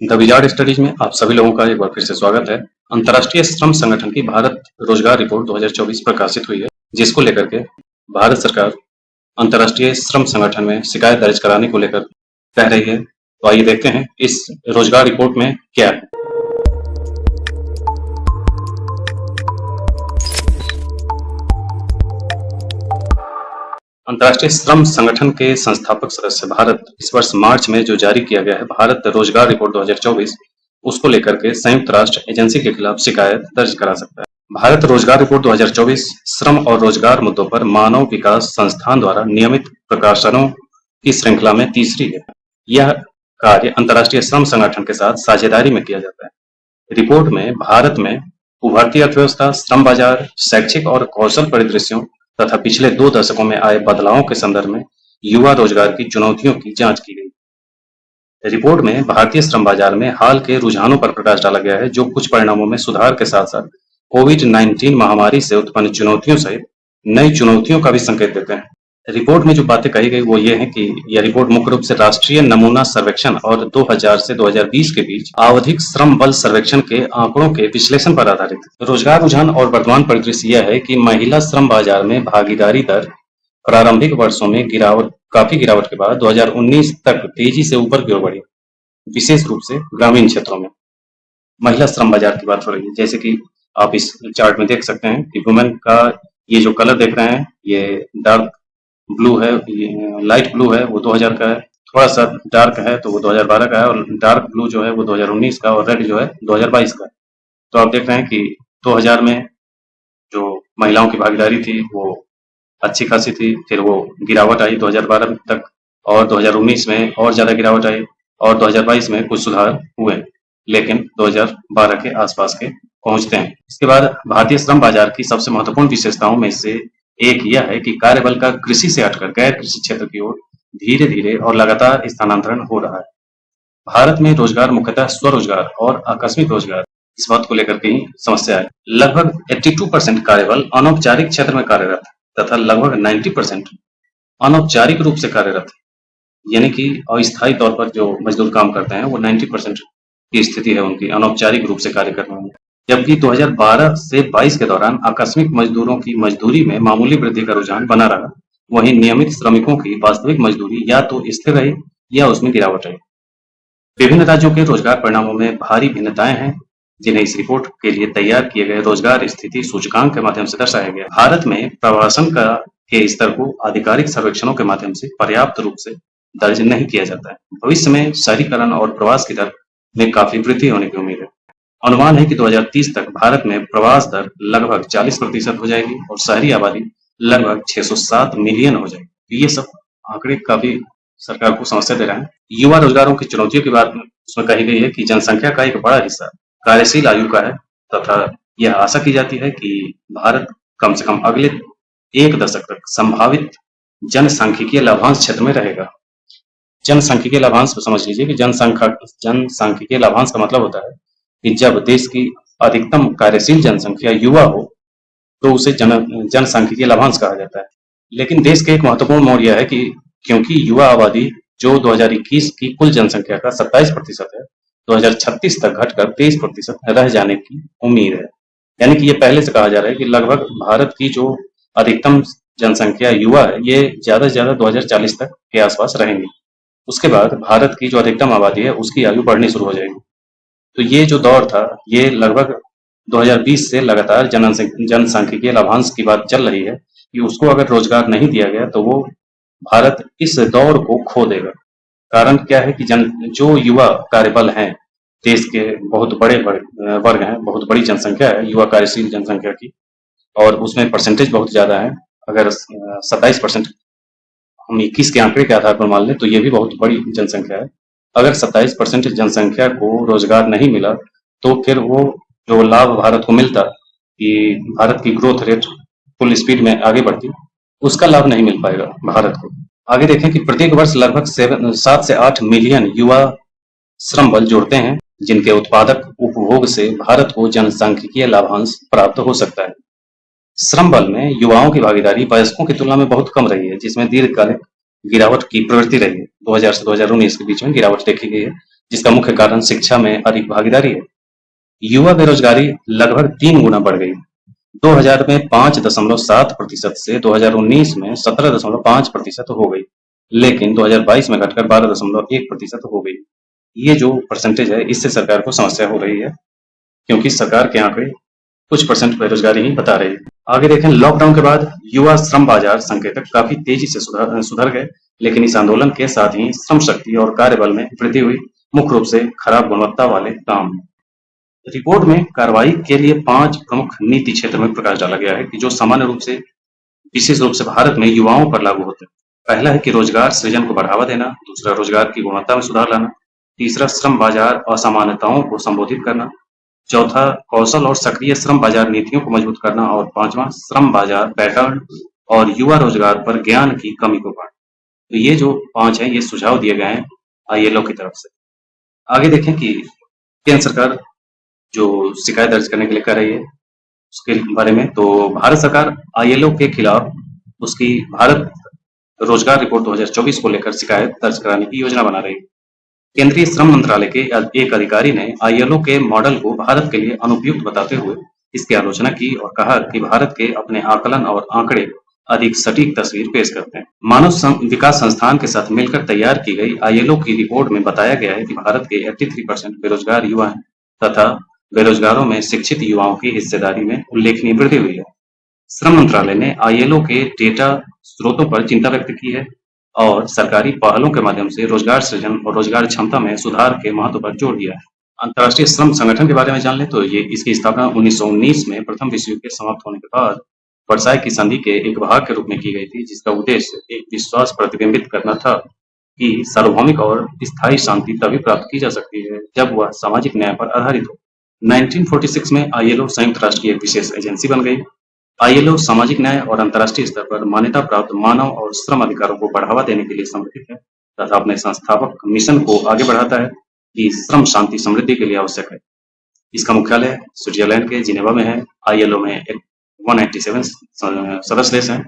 The wizard studies में आप सभी लोगों का एक बार फिर से स्वागत है। अंतर्राष्ट्रीय श्रम संगठन की भारत रोजगार रिपोर्ट 2024 प्रकाशित हुई है, जिसको लेकर के भारत सरकार अंतर्राष्ट्रीय श्रम संगठन में शिकायत दर्ज कराने को लेकर कह रही है। तो आइए देखते हैं इस रोजगार रिपोर्ट में क्या है। अंतर्राष्ट्रीय श्रम संगठन के संस्थापक सदस्य भारत इस वर्ष मार्च में जो जारी किया गया है भारत रोजगार रिपोर्ट 2024, उसको लेकर के संयुक्त राष्ट्र एजेंसी के खिलाफ शिकायत दर्ज करा सकता है। भारत रोजगार रिपोर्ट 2024 श्रम और रोजगार मुद्दों पर मानव विकास संस्थान द्वारा नियमित प्रकाशनों की श्रृंखला में तीसरी है। यह कार्य अंतर्राष्ट्रीय श्रम संगठन के साथ साझेदारी में किया जाता है। रिपोर्ट में भारत में उभरती अर्थव्यवस्था, श्रम बाजार, शैक्षिक और कौशल परिदृश्यों तथा पिछले 2 दशकों में आए बदलावों के संदर्भ में युवा रोजगार की चुनौतियों की जांच की गई। रिपोर्ट में भारतीय श्रम बाजार में हाल के रुझानों पर प्रकाश डाला गया है, जो कुछ परिणामों में सुधार के साथ साथ कोविड-19 महामारी से उत्पन्न चुनौतियों सहित नई चुनौतियों का भी संकेत देते हैं। रिपोर्ट में जो बातें कही गई वो ये है कि यह रिपोर्ट मुख्य रूप से राष्ट्रीय नमूना सर्वेक्षण और 2000 से 2020 के बीच आवधिक श्रम बल सर्वेक्षण के आंकड़ों के विश्लेषण पर आधारित है। रोजगार रुझान और वर्तमान परिदृश्य यह है कि महिला श्रम बाजार में भागीदारी दर प्रारंभिक वर्षों में काफी गिरावट के बाद 2019 तक तेजी से ऊपर की ओर बढ़ी, विशेष रूप से ग्रामीण क्षेत्रों में। महिला श्रम बाजार की बात हो रही है, जैसे कि आप इस चार्ट में देख सकते हैं कि वुमेन का ये जो कलर देख रहे हैं ये डार्क ब्लू है, लाइट ब्लू है वो 2000 का है, थोड़ा सा डार्क है तो वो 2012 का है, और डार्क ब्लू जो है वो 2019 का, और रेड जो है 2022 का। तो आप देख रहे हैं कि 2000 में जो महिलाओं की भागीदारी थी वो अच्छी खासी थी, फिर वो गिरावट आई 2012 तक, और 2019 में और ज्यादा गिरावट आई, और 2022 में कुछ सुधार हुए, लेकिन 2012 के आसपास के पहुंचते हैं। इसके बाद भारतीय श्रम बाजार की सबसे महत्वपूर्ण विशेषताओं में से एक यह है कि कार्यबल का कृषि से हटकर गैर कृषि क्षेत्र की ओर धीरे धीरे और लगातार स्थानांतरण हो रहा है। भारत में रोजगार मुख्यतः स्वरोजगार और आकस्मिक रोजगार, इस बात को लेकर के ही समस्या है। लगभग 82% कार्यबल अनौपचारिक क्षेत्र में कार्यरत है तथा लगभग 90% अनौपचारिक रूप से कार्यरत है, यानी कि अस्थायी तौर पर जो मजदूर काम करते हैं वो 90% की स्थिति है उनकी अनौपचारिक रूप से कार्य करने में। जबकि 2012 से 22 के दौरान आकस्मिक मजदूरों की मजदूरी में मामूली वृद्धि का रुझान बना रहा, वहीं नियमित श्रमिकों की वास्तविक मजदूरी या तो स्थिर रही या उसमें गिरावट रही। विभिन्न राज्यों के रोजगार परिणामों में भारी भिन्नताएं हैं, जिन्हें इस रिपोर्ट के लिए तैयार किए गए रोजगार स्थिति सूचकांक के माध्यम से दर्शाया गया। भारत में प्रवासन के स्तर को आधिकारिक सर्वेक्षणों के माध्यम से पर्याप्त रूप से दर्ज नहीं किया जाता है। भविष्य में शहरीकरण और प्रवास की दर में काफी वृद्धि होने की उम्मीद है। अनुमान है कि 2030 तक भारत में प्रवास दर लगभग 40% हो जाएगी और शहरी आबादी लगभग 607 मिलियन हो जाएगी। ये सब आंकड़े काफी सरकार को समस्या दे रहे हैं। युवा रोजगारों की चुनौतियों की बात उसमें कही गई है कि जनसंख्या का एक बड़ा हिस्सा कार्यशील आयु का है तथा यह आशा की जाती है कि भारत कम से कम अगले 1 दशक तक संभावित जनसांख्यिकीय लाभांश क्षेत्र में रहेगा। जनसांख्यिकीय लाभांश को समझ लीजिए कि जनसांख्यिकीय लाभांश का मतलब होता है कि जब देश की अधिकतम कार्यशील जनसंख्या युवा हो तो उसे जनसांख्यिकीय लाभांश कहा जाता है। लेकिन देश के एक महत्वपूर्ण मोड़ यह है कि क्योंकि युवा आबादी जो 2021 की कुल जनसंख्या का 27% है, 2036 तक घटकर 23% रह जाने की उम्मीद है। यानी कि ये पहले से कहा जा रहा है कि लगभग भारत की जो अधिकतम जनसंख्या युवा है ये ज्यादा से ज्यादा 2040 तक के आसपास रहेंगी। उसके बाद भारत की जो अधिकतम आबादी है उसकी आयु बढ़नी शुरू हो जाएगी। तो ये जो दौर था ये लगभग 2020 से लगातार जनसांख्यिकीय लाभांश की बात चल रही है कि उसको अगर रोजगार नहीं दिया गया तो वो भारत इस दौर को खो देगा। कारण क्या है कि जो युवा कार्यबल हैं, देश के बहुत बड़े वर्ग हैं, बहुत बड़ी जनसंख्या है युवा कार्यशील जनसंख्या की, और उसमें परसेंटेज बहुत ज्यादा है। अगर 27% हम 21 के आंकड़े के आधार पर मान लें तो ये भी बहुत बड़ी जनसंख्या है। अगर 27% जनसंख्या को रोजगार नहीं मिला तो फिर वो जो लाभ भारत को मिलता कि भारत की ग्रोथ रेट फुल स्पीड में आगे बढ़ती, उसका लाभ नहीं मिल पाएगा भारत को। आगे देखें कि प्रत्येक वर्ष लगभग 7 से 8 मिलियन युवा श्रम बल जोड़ते हैं, जिनके उत्पादक उपभोग से भारत को जनसांख्यिकीय लाभांश प्राप्त हो सकता है। श्रम बल में युवाओं की भागीदारी वयस्कों की तुलना में बहुत कम रही है, जिसमें दीर्घकालिक गिरावट की प्रवृत्ति रही है। 2000 से 2019 के बीच में गिरावट देखी गई है, जिसका मुख्य कारण शिक्षा में अधिक भागीदारी है। युवा बेरोजगारी लगभग 3 गुना बढ़ गई। 2000 में 5.7% से 2019 में 17.5% हो गई, लेकिन 2022 में घटकर 12.1% हो गई। ये जो परसेंटेज है, इससे सरकार को समस्या हो रही है, क्योंकि सरकार के आंकड़े कुछ परसेंट बेरोजगारी ही बता रही है। आगे देखें, लॉकडाउन के बाद युवा श्रम बाजार संकेतक काफी तेजी से सुधर गए, लेकिन इस आंदोलन के साथ ही श्रम शक्ति और कार्यबल में वृद्धि हुई, मुख्य रूप से खराब गुणवत्ता वाले काम। रिपोर्ट में कार्रवाई के लिए 5 प्रमुख नीति क्षेत्र में प्रकाश डाला गया है कि जो सामान्य रूप से विशेष रूप से भारत में युवाओं पर लागू होते हैं। पहला है कि रोजगार सृजन को बढ़ावा देना, दूसरा रोजगार की गुणवत्ता में सुधार लाना, तीसरा श्रम बाजार असमानताओं को संबोधित करना, चौथा कौशल और सक्रिय श्रम बाजार नीतियों को मजबूत करना, और पांचवा श्रम बाजार पैटर्न और युवा रोजगार पर ज्ञान की कमी को बढ़ाना। तो ये जो 5 है, ये सुझाव दिए गए हैं आईएलओ की तरफ से। आगे देखें कि केंद्र सरकार जो शिकायत दर्ज करने के लिए कर रही है उसके बारे में। तो भारत सरकार आईएलओ के खिलाफ उसकी भारत रोजगार रिपोर्ट 2024 को लेकर शिकायत दर्ज कराने की योजना बना रही है। केंद्रीय श्रम मंत्रालय के एक अधिकारी ने आईएलओ के मॉडल को भारत के लिए अनुपयुक्त बताते हुए इसकी आलोचना की और कहा कि भारत के अपने आकलन और आंकड़े अधिक सटीक तस्वीर पेश करते हैं। मानव विकास संस्थान के साथ मिलकर तैयार की गई आईएलओ की रिपोर्ट में बताया गया है कि भारत के 83% बेरोजगार युवा हैं तथा बेरोजगारों में शिक्षित युवाओं की हिस्सेदारी में उल्लेखनीय वृद्धि हुई है। श्रम मंत्रालय ने आईएलओ के डेटा स्रोतों पर चिंता व्यक्त की है और सरकारी पहलों के माध्यम से रोजगार सृजन और रोजगार क्षमता में सुधार के महत्व पर जोर दिया है। अंतर्राष्ट्रीय श्रम संगठन के बारे में जान लें तो इसकी स्थापना 1919 में प्रथम विश्व युद्ध के समाप्त होने के बाद वर्साई की संधि के एक भाग के रूप में की गई थी, जिसका उद्देश्य एक विश्वास प्रतिबिंबित करना था कि सार्वभौमिक और स्थायी शांति तभी प्राप्त की जा सकती है जब वह सामाजिक न्याय पर आधारित हो। 1946 में आईएलओ संयुक्त राष्ट्र की एक विशेष एजेंसी बन गई। आईएलओ सामाजिक न्याय और अंतर्राष्ट्रीय स्तर पर मान्यता प्राप्त मानव और श्रम अधिकारों को बढ़ावा देने के लिए समर्पित है तथा अपने संस्थापक मिशन को आगे बढ़ाता है कि श्रम शांति समृद्धि के लिए आवश्यक है। इसका मुख्यालय स्विट्जरलैंड के जिनेवा में है। आईएलओ में 187 सदस्य देश हैं।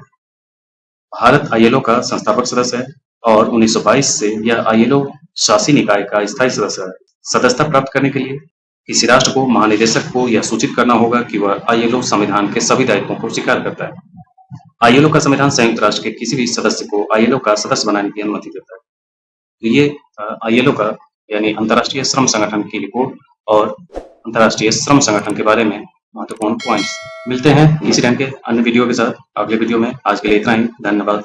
भारत आईएलओ का संस्थापक सदस्य है और 1922 से यह आईएलओ शासी निकाय का स्थायी सदस्य है। सदस्यता प्राप्त करने के लिए किसी राष्ट्र को महानिदेशक को यह सूचित करना होगा कि वह आईएलओ संविधान के सभी दायित्वों को स्वीकार करता है। आईएलओ का संविधान संयुक्त राष्ट्र के किसी भी सदस्य को आईएलओ का सदस्य बनाने की अनुमति देता है। तो ये आईएलओ का यानी अंतर्राष्ट्रीय श्रम संगठन की रिपोर्ट और अंतर्राष्ट्रीय श्रम संगठन के बारे में महत्वपूर्ण पॉइंट्स। मिलते हैं इसी टाइम के अन्य वीडियो के साथ अगले वीडियो में। आज के लिए इतना ही। धन्यवाद।